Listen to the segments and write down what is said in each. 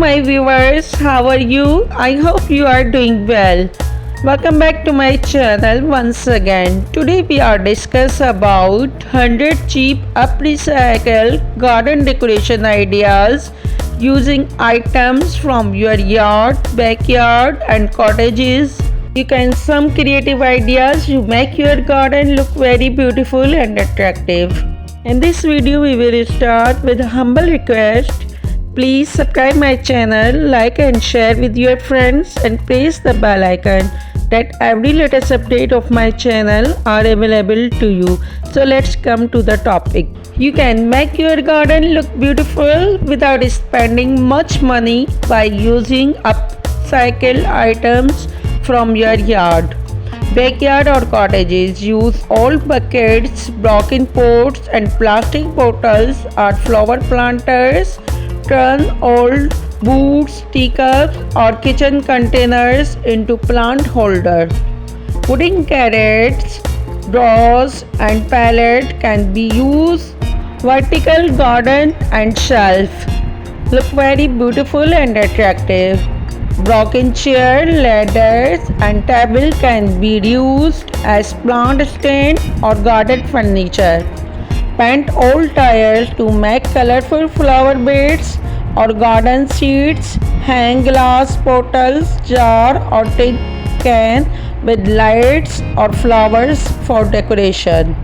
my viewers, how are you? I hope you are doing well. Welcome back to my channel once again. Today we are discuss about 100 cheap upcycle garden decoration ideas using items from your yard, backyard and cottages. You can some creative ideas to make your garden look very beautiful and attractive. In this video we will start with a humble request. Please subscribe my channel, like and share with your friends and press the bell icon that every latest update of my channel are available to you. So let's come to the topic. You can make your garden look beautiful without spending much money by using upcycled items from your yard, backyard or cottages. Use old buckets, broken pots and plastic bottles or flower planters. Turn old boots, teacups or kitchen containers into plant holder. Wooden carrots, drawers and pallet can be used. Vertical garden and shelf look very beautiful and attractive. Broken chair, ladders and table can be used as plant stand or garden furniture. Paint old tires to make colorful flower beds or garden seats. Hang glass bottles, jar or tin can with lights or flowers for decoration.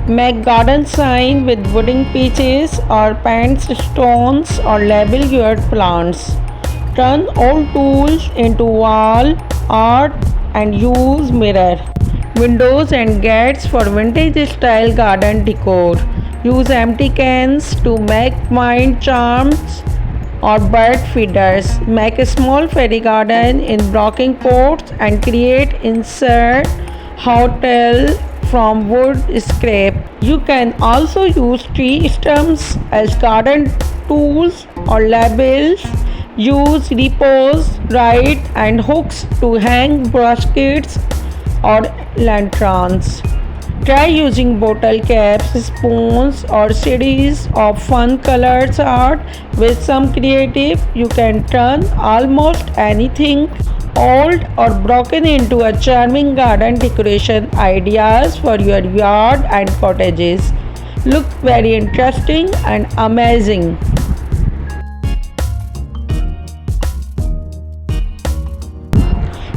Make garden sign with wooden pieces or paint stones or label your plants. Turn old tools into wall art and use mirror, windows and gates for vintage style garden decor. Use empty cans to make vine charms or bird feeders. Make a small fairy garden in broken pots and create insert hotel from wood scrap. You can also use tree stumps as garden tools or labels. Use repos, right and hooks to hang baskets or lanterns. Try using bottle caps, spoons or series of fun colored art. With some creative, you can turn almost anything old or broken into a charming garden decoration ideas for your yard and cottages. Look very interesting and amazing.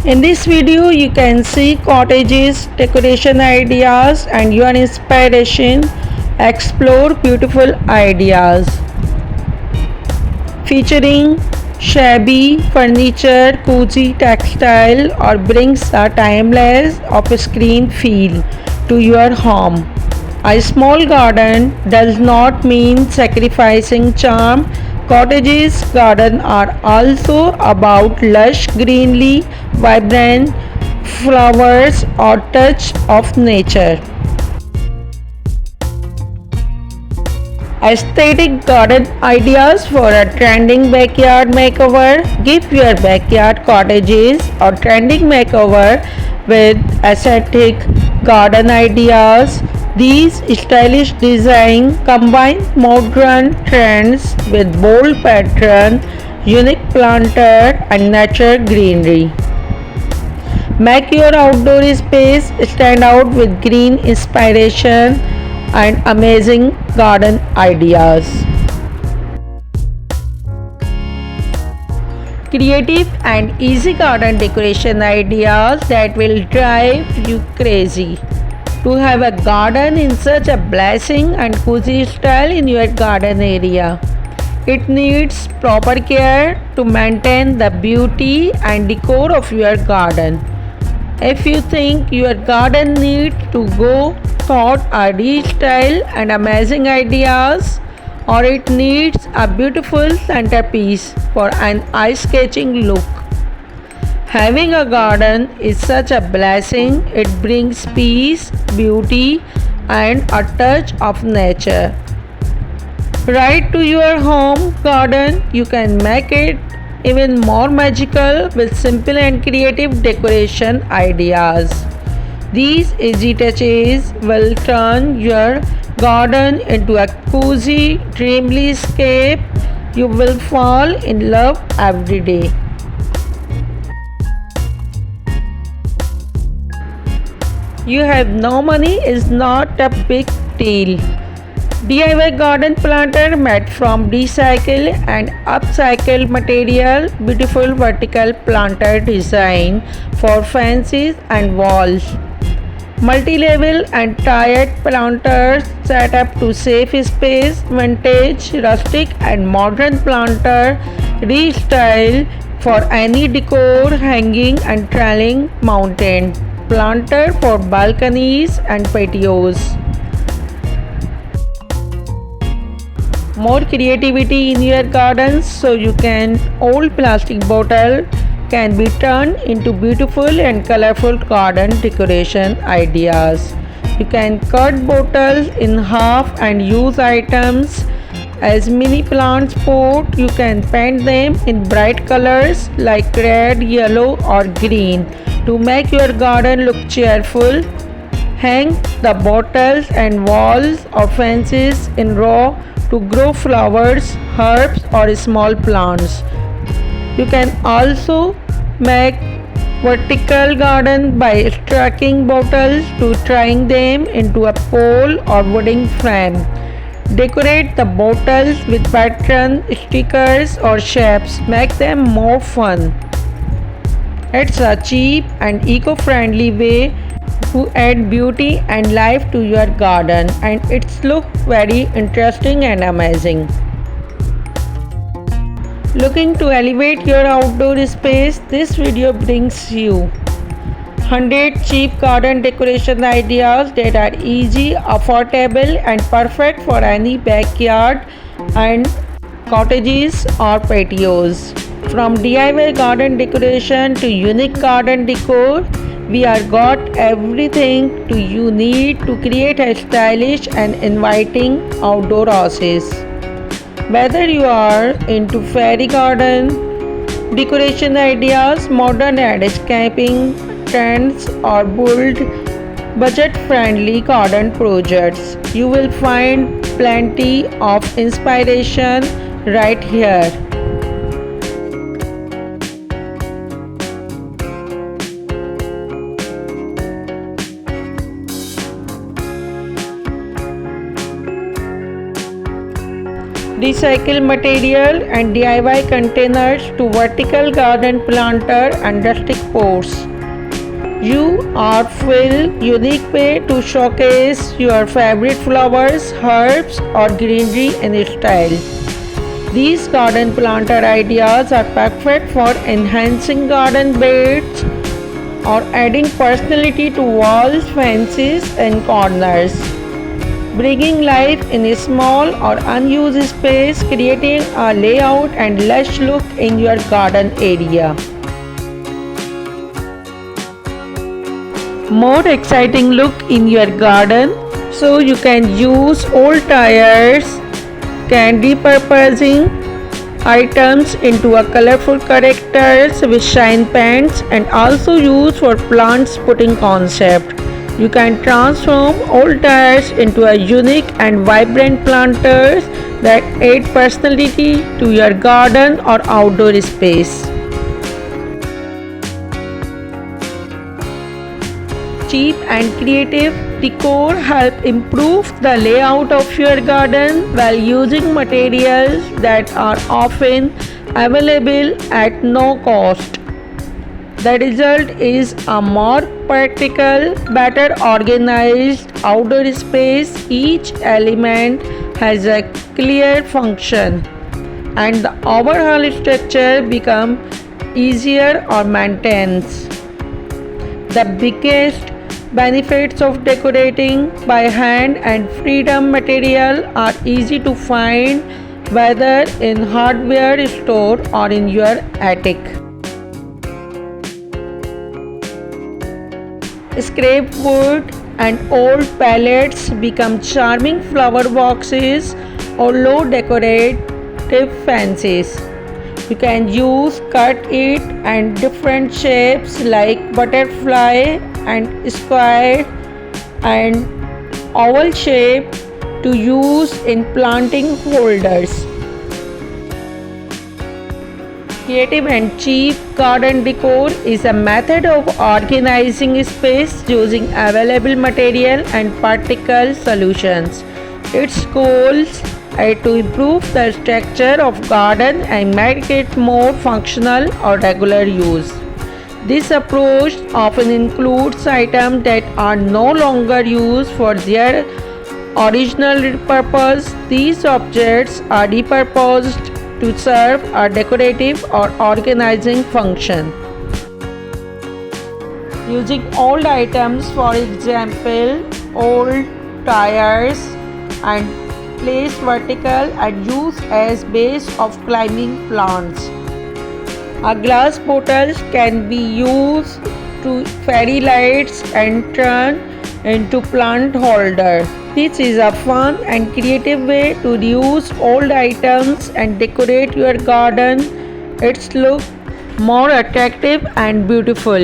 In this video you can see cottages, decoration ideas and your inspiration. Explore beautiful ideas featuring shabby furniture, cozy textile or brings a timeless off-screen feel to your home. A small garden does not mean sacrificing charm. Cottages gardens are also about lush greenery, vibrant flowers or touch of nature. Aesthetic garden ideas for a trending backyard makeover. Give your backyard cottages a trending makeover with aesthetic garden ideas. These stylish designs combine modern trends with bold pattern, unique planter and natural greenery. Make your outdoor space stand out with green inspiration and amazing garden ideas. Creative and easy garden decoration ideas that will drive you crazy. To have a garden in such a blessing and cozy style in your garden area, it needs proper care to maintain the beauty and decor of your garden. If you think your garden needs to go thought RD style and amazing ideas, or it needs a beautiful centerpiece for an eye-catching look, having a garden is such a blessing. It brings peace, beauty and a touch of nature right to your home garden. You can make it even more magical with simple and creative decoration ideas. These easy touches will turn your garden into a cozy, dreamly scape. You will fall in love every day. You have no money is not a big deal. DIY garden planter made from recycled and upcycled material, beautiful vertical planter design for fences and walls. Multi-level and tiered planters set up to save space, vintage, rustic and modern planter restyle for any decor, hanging and trailing mountain. Planter for balconies and patios. More creativity in your gardens so you can old plastic bottle can be turned into beautiful and colorful garden decoration ideas. You can cut bottles in half and use items as mini plant pot. You can paint them in bright colors like red, yellow or green to make your garden look cheerful. Hang the bottles and walls or fences in row to grow flowers, herbs or small plants. You can also make vertical garden by stacking bottles to tying them into a pole or wooden frame. Decorate the bottles with patterns, stickers or shapes. Make them more fun. It's a cheap and eco-friendly way to add beauty and life to your garden, and it's look very interesting and amazing. Looking to elevate your outdoor space, this video brings you 100 cheap garden decoration ideas that are easy, affordable and perfect for any backyard and cottages or patios. From DIY garden decoration to unique garden decor, we are got everything you need to create a stylish and inviting outdoor oasis. Whether you are into fairy garden decoration ideas, modern landscaping trends or bold budget-friendly garden projects, you will find plenty of inspiration right here. Recycle material and DIY containers to vertical garden planter and rustic pots. You are full unique way to showcase your favorite flowers, herbs or greenery in style. These garden planter ideas are perfect for enhancing garden beds or adding personality to walls, fences and corners. Bringing life in a small or unused space, creating a layout and lush look in your garden area. More exciting look in your garden, so you can use old tires, can repurposing items into a colorful characters with shine paints and also use for plants potting concept. You can transform old tires into a unique and vibrant planters that add personality to your garden or outdoor space. Cheap and creative decor help improve the layout of your garden while using materials that are often available at no cost. The result is a more practical, better organized outdoor space. Each element has a clear function and the overall structure becomes easier or maintains. The biggest benefits of decorating by hand and freedom material are easy to find whether in hardware store or in your attic. Scrap wood and old pallets become charming flower boxes or low decorative fences. You can use cut it and different shapes like butterfly and square and oval shape to use in planting holders. Creative and cheap garden decor is a method of organizing space using available material and practical solutions. Its goals are to improve the structure of garden and make it more functional or regular use. This approach often includes items that are no longer used for their original purpose. These objects are repurposed to serve a decorative or organizing function. Using old items, for example, old tires, and placed vertical and used as base of climbing plants. A glass bottle can be used to fairy lights and turn into plant holder. This is a fun and creative way to reuse old items and decorate your garden. It's look more attractive and beautiful.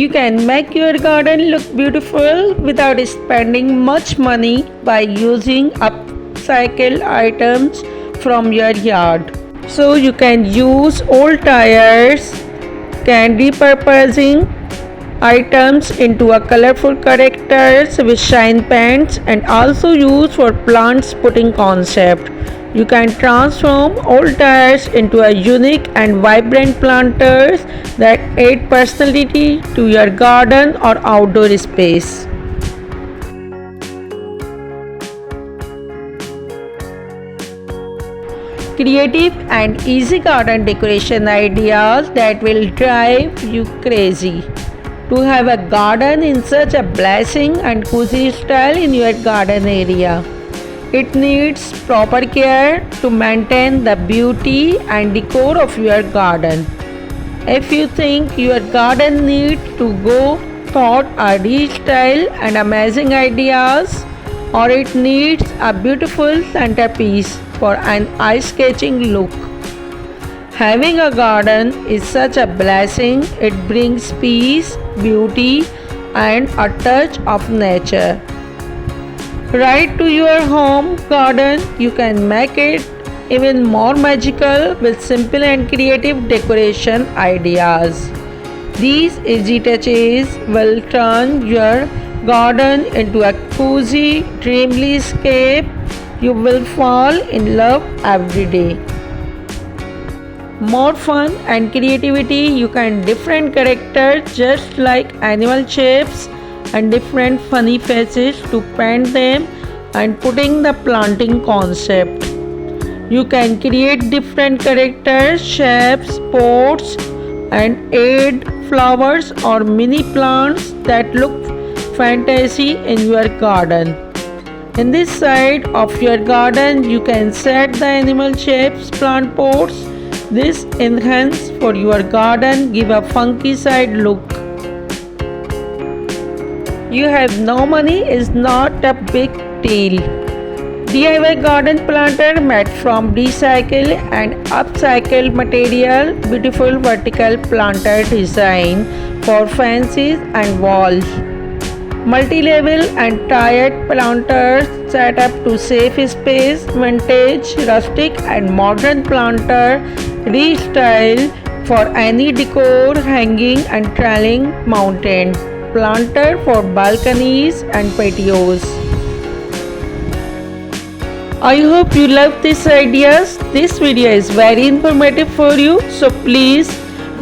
You can make your garden look beautiful without spending much money by using upcycled items from your yard. So you can use old tires, can repurposing items into a colorful characters with shine paints, and also use for plants potting concept. You can transform old tires into a unique and vibrant planters that add personality to your garden or outdoor space. Creative and easy garden decoration ideas that will drive you crazy. To have a garden in such a blessing and cozy style in your garden area. It needs proper care to maintain the beauty and decor of your garden. If you think your garden needs to go thought a restyle and amazing ideas, or it needs a beautiful centerpiece for an eye-catching look. Having a garden is such a blessing. It brings peace, beauty, and a touch of nature. Right to your home garden, you can make it even more magical with simple and creative decoration ideas. These easy touches will turn your garden into a cozy, dreamy escape you will fall in love every day. More fun and creativity, you can different characters just like animal shapes and different funny faces to paint them and putting the planting concept. You can create different characters, shapes, pots, and add flowers or mini plants that look fantasy in your garden. In this side of your garden, you can set the animal shapes plant pots. This enhance for your garden, give a funky side look. You have no money is not a big deal. DIY garden planter made from recycled and upcycled material, beautiful vertical planter design for fences and walls. Multi-level and tiered planters set up to save space, vintage, rustic and modern planter restyle for any decor, hanging and trailing mounted. Planter for balconies and patios. I hope you love these ideas. This video is very informative for you. So please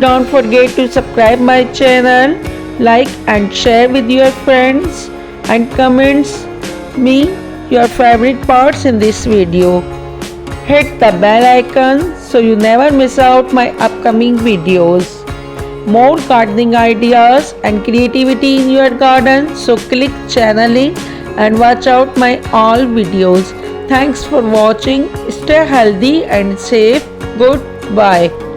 don't forget to subscribe my channel, like and share with your friends, and comments me your favorite parts in this video. Hit the bell icon so you never miss out my upcoming videos. More gardening ideas and creativity in your garden, so click channel link and watch out my all videos. Thanks for watching. Stay healthy and safe. Goodbye.